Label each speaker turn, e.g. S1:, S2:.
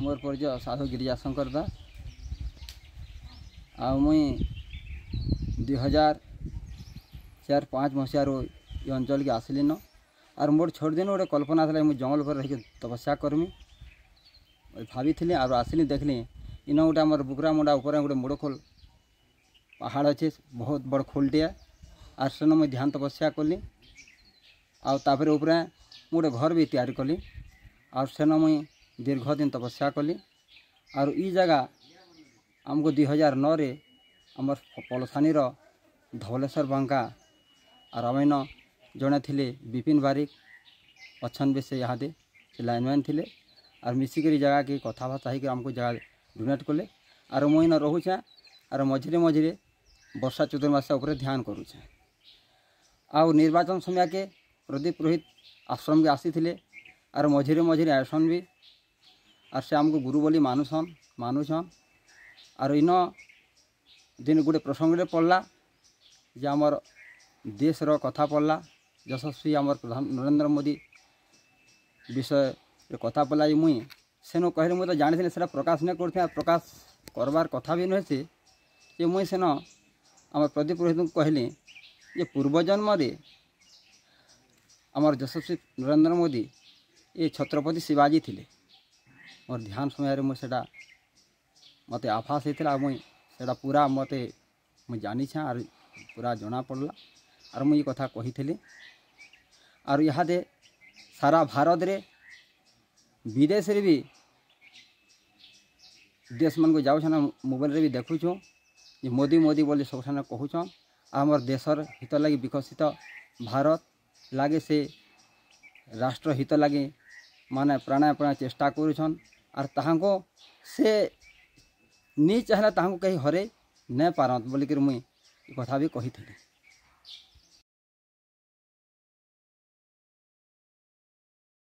S1: मोर परिचय साधु गिरिजाशंकर दास। आ मुई 2004-05 मसीह ये अंचल के आसली न और मोर छोड़ दिन गोटे कल्पना था मुझे जंगल पर रही तपस्या करमी भाभी थी और आसली देखली इन गोटे आम बुकरा मुंडा उपर गोटे मुड़खोल पहाड़ अच्छे बहुत बड़ खोलटे आर सेन मुझे ध्यान तपस्या कली आपर गोटे घर भी तैयारी कली और सेन मुई दीर्घ दिन तपस्या कली और ई जगह आमको 2009 रे आमर पलसानी धवलेश्वर बांका और आमन जड़े थे विपिन बारिक अच्छन भी से यहाँ दे लाइनमैन थे और मिसिक जगह के कथबार्ता होमको जगह डोनेट कले और मुई न रोचे और मझे मझे वर्षा चतुर्मासा उपर ध्यान करुचे। आउ निर्वाचन समय के प्रदीप पुरोहित आश्रम के आसी थे और मझे मझे आयसन भी और से आमको गुरु बोली मानुछन और इन दिन गोटे प्रसंग पड़ला जे आमर देश रो कथा पड़ला यशस्वी आमर प्रधान नरेंद्र मोदी विषय कथा पड़ला मुई सेनो कहले मुझे तो जानी से प्रकाश नहीं करते प्रकाश करवार कथा भी नुहे से जे मुई सेन आम प्रदीप पुरोहित को कहली ये पूर्वजन्म आमर यशस्वी नरेंद्र मोदी ये छत्रपति शिवाजी थे मोर ध्यान समय मुझे मत आभास होता मुई से पूरा मत मुझे जानी और पूरा जना पड़ला और मुझे कथा कही थी और यहाँ दे सारा भारत रे विदेश रे भी देश मन को जाऊँ मोबाइल रे भी देखुछूँ ये मोदी मोदी बोली सब ठाने कहूछन आमर देशर हित लगी विकसित भारत लगे से राष्ट्र हित लगे माने प्राणाय चेष्टा करुछन और ताहाको से नी चाहला ताहाको कहीं हरे नहीं पारत बोलिक मुई कथा भी कही थी।